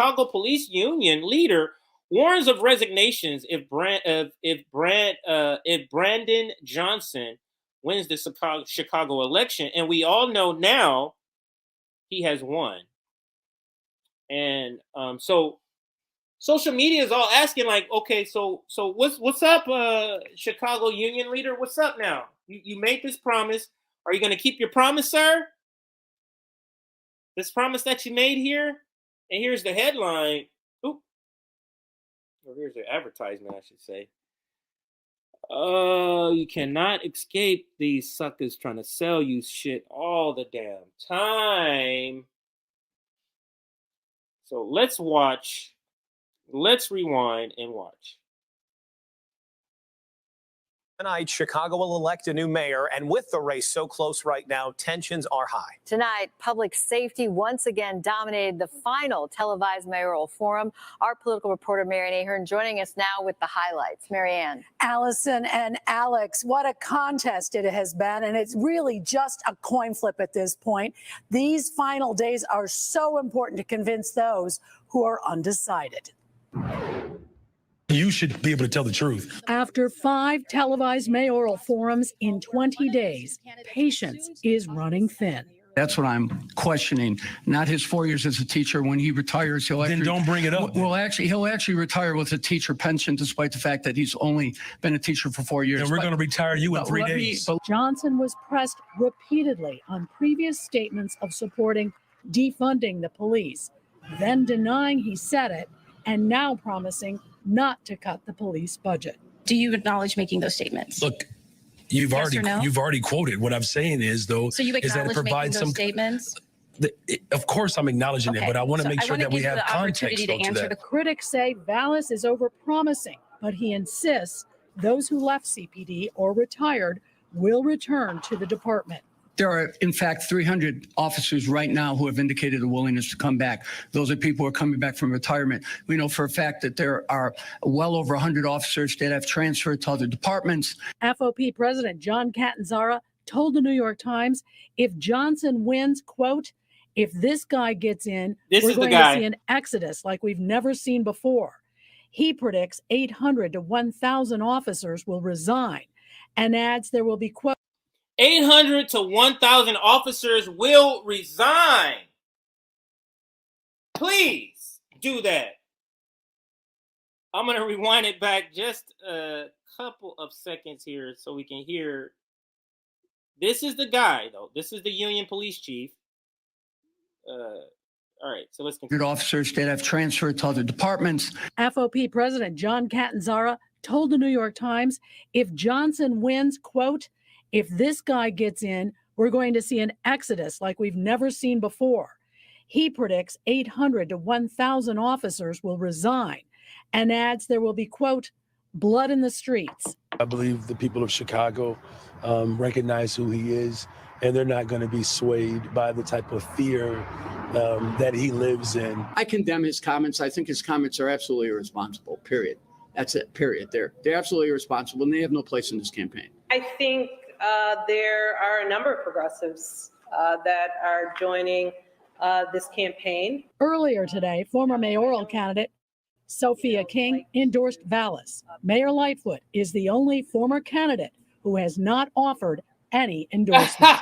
Chicago Police Union leader warns of resignations if Brandon Johnson wins the Chicago election, and we all know now he has won. And so social media is all asking, like, okay, so what's up, Chicago Union leader? What's up now? You made this promise. Are you going to keep your promise, sir? This promise that you made here? And here's the headline. Oop. Or here's the advertisement, I should say. You cannot escape these suckers trying to sell you shit all the damn time. So let's watch. Let's rewind and watch. Tonight, Chicago will elect a new mayor, and with the race so close right now, tensions are high. Tonight, public safety once again dominated the final televised mayoral forum. Our political reporter, Marianne Ahern, joining us now with the highlights. Marianne. Allison and Alex, what a contest it has been, and it's really just a coin flip at this point. These final days are so important to convince those who are undecided. You should be able to tell the truth. After 5 televised mayoral forums in 20 days, patience is running thin. That's what I'm questioning. Not his 4 years as a teacher. When he retires, Then don't bring it up. Well, he'll actually retire with a teacher pension, despite the fact that he's only been a teacher for 4 years. And we're going to retire you in 3 days. Johnson was pressed repeatedly on previous statements of supporting defunding the police, then denying he said it, and now promising not to cut the police budget. Do you acknowledge making those statements? Look, you've already quoted. What I'm saying is, though, so you is that it provides some statements. Of course, I'm acknowledging it, but I want to make sure that we have context to that. The critics say Vallis is overpromising, but he insists those who left CPD or retired will return to the department. There are, in fact, 300 officers right now who have indicated a willingness to come back. Those are people who are coming back from retirement. We know for a fact that there are well over 100 officers that have transferred to other departments. FOP President John Catanzara told the New York Times, if Johnson wins, quote, if this guy gets in, we're going to see an exodus like we've never seen before. He predicts 800 to 1,000 officers will resign and adds there will be, quote, 800 to 1,000 officers will resign. Please do that. I'm going to rewind it back just a couple of seconds here so we can hear. This is the guy, though. This is the Union Police Chief. All right, so let's continue. Officers that have transferred to other departments. FOP President John Catanzara told the New York Times, if Johnson wins, quote, if this guy gets in, we're going to see an exodus like we've never seen before. He predicts 800 to 1,000 officers will resign and adds there will be, quote, blood in the streets. I believe the people of Chicago recognize who he is, and they're not going to be swayed by the type of fear that he lives in. I condemn his comments. I think his comments are absolutely irresponsible, period. That's it, period. They're absolutely irresponsible, and they have no place in this campaign. I think there are a number of progressives that are joining this campaign. Earlier today, former mayoral candidate Sophia King endorsed Vallis. Mayor Lightfoot is the only former candidate who has not offered any endorsement.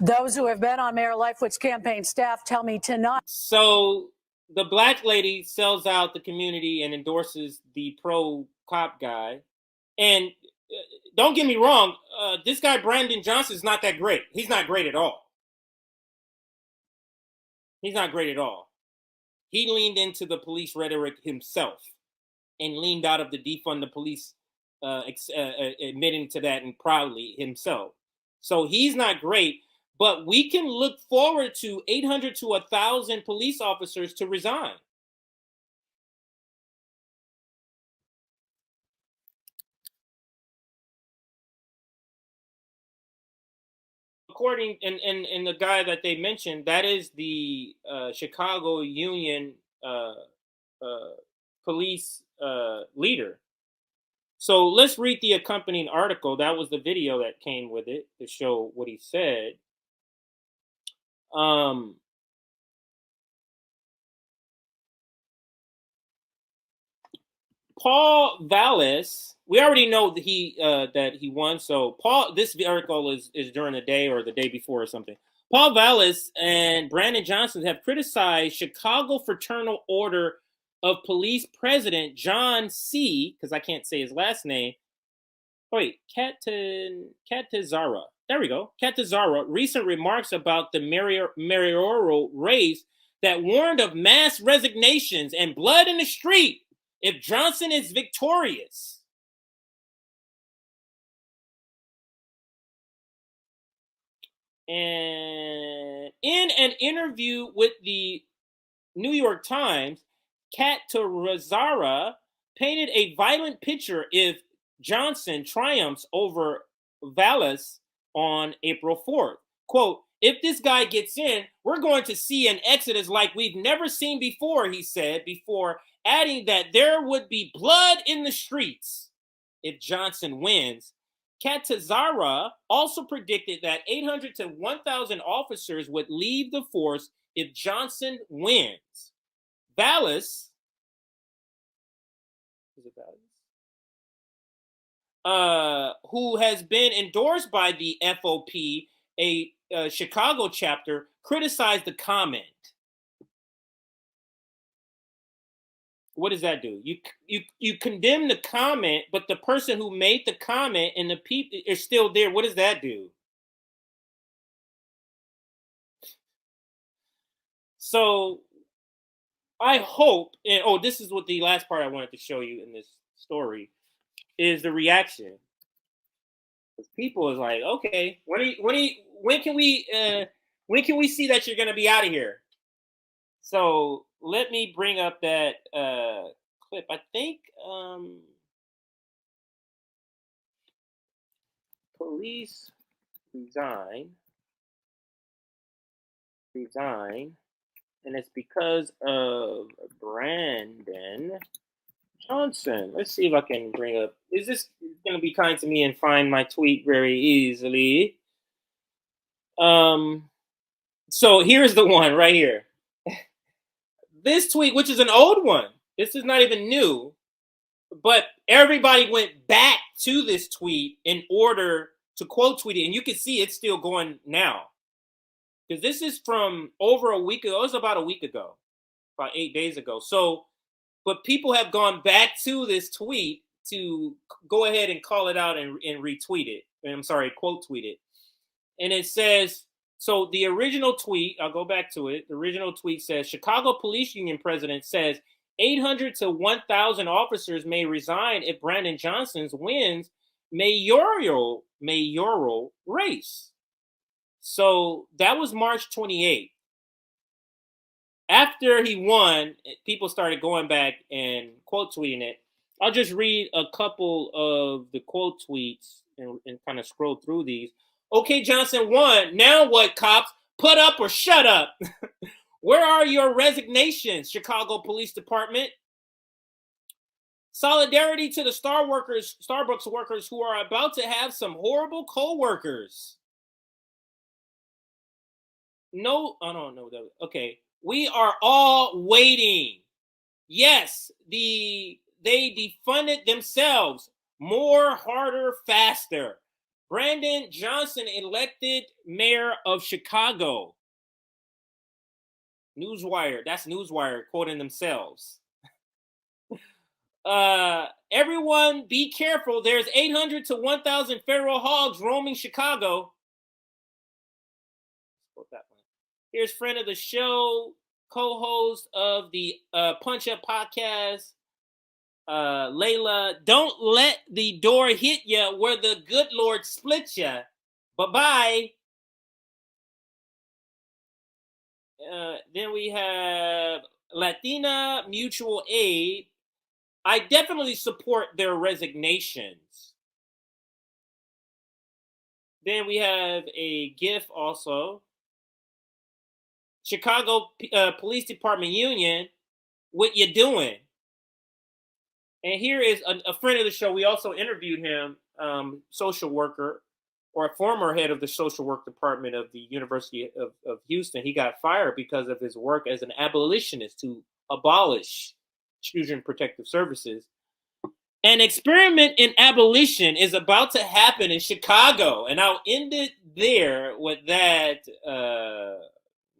Those who have been on Mayor Lightfoot's campaign staff tell me tonight. So the black lady sells out the community and endorses the pro-cop guy. And don't get me wrong, this guy Brandon Johnson is not that great. He's not great at all. He's not great at all. He leaned into the police rhetoric himself and leaned out of the defund the police, admitting to that and proudly himself. So he's not great, but we can look forward to 800 to 1,000 police officers to resign. According and the guy that they mentioned, that is the Chicago Union police leader. So let's read the accompanying article. That was the video that came with it to show what he said. Paul Vallis, we already know that he won. So this article is during the day or the day before or something. Paul Vallis and Brandon Johnson have criticized Chicago Fraternal Order of Police President John C., because I can't say his last name. Wait, Catanzara. There we go. Catanzara recent remarks about the mayoral race that warned of mass resignations and blood in the street if Johnson is victorious. And in an interview with the New York Times, Catanzara painted a violent picture if Johnson triumphs over Vallis on April 4th. Quote, if this guy gets in, we're going to see an exodus like we've never seen before, he said, before adding that there would be blood in the streets if Johnson wins. Catanzara also predicted that 800 to 1,000 officers would leave the force if Johnson wins. Vallis, who has been endorsed by the FOP, a Chicago chapter, criticized the comment. What does that do? You condemn the comment, but the person who made the comment and the people is still there. What does that do? So I hope, and this is what the last part I wanted to show you in this story is the reaction. People is like, okay, when can we see that you're gonna be out of here? So let me bring up that clip. I think police resign, and it's because of Brandon Johnson. Let's see if I can bring up. Is this going to be kind to me and find my tweet very easily? So here's the one right here. This tweet, which is an old one. This is not even new, but everybody went back to this tweet in order to quote tweet it, and you can see it's still going now. Because this is from over a week ago. It was about a week ago, about 8 days ago. So, but people have gone back to this tweet to go ahead and call it out and retweet it. I'm sorry, quote tweet it. And it says, so the original tweet, I'll go back to it. The original tweet says, Chicago Police Union president says 800 to 1,000 officers may resign if Brandon Johnson wins mayoral race. So that was March 28th. After he won, people started going back and quote tweeting it. I'll just read a couple of the quote tweets and kind of scroll through these. Okay, Johnson won. Now what, cops? Put up or shut up. Where are your resignations, Chicago Police Department? Solidarity to the Starbucks workers who are about to have some horrible co-workers. No, I don't know that. Okay. We are all waiting. Yes, they defunded themselves. More, harder, faster. Brandon Johnson elected mayor of Chicago. Newswire. That's Newswire quoting themselves. Everyone be careful. There's 800 to 1,000 feral hogs roaming Chicago. Here's friend of the show, co-host of the Punch Up podcast, Layla. Don't let the door hit you where the good Lord split you. Bye-bye. Then we have Latina Mutual Aid. I definitely support their resignations. Then we have a GIF also. Chicago Police Department Union, what you doing? And here is a friend of the show. We also interviewed him, social worker, or a former head of the social work department of the University of Houston. He got fired because of his work as an abolitionist to abolish children protective services. An experiment in abolition is about to happen in Chicago. And I'll end it there with that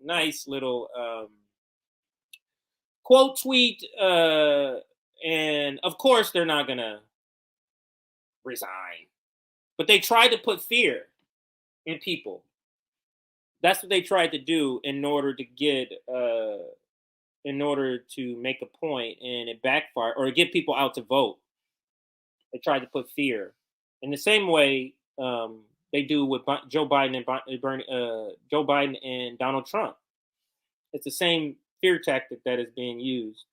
nice little quote tweet. And of course, they're not going to resign. But they tried to put fear in people. That's what they tried to do in order to get, in order to make a point, and it backfired, or get people out to vote. They tried to put fear in the same way they do with Joe Biden and Donald Trump. It's the same fear tactic that is being used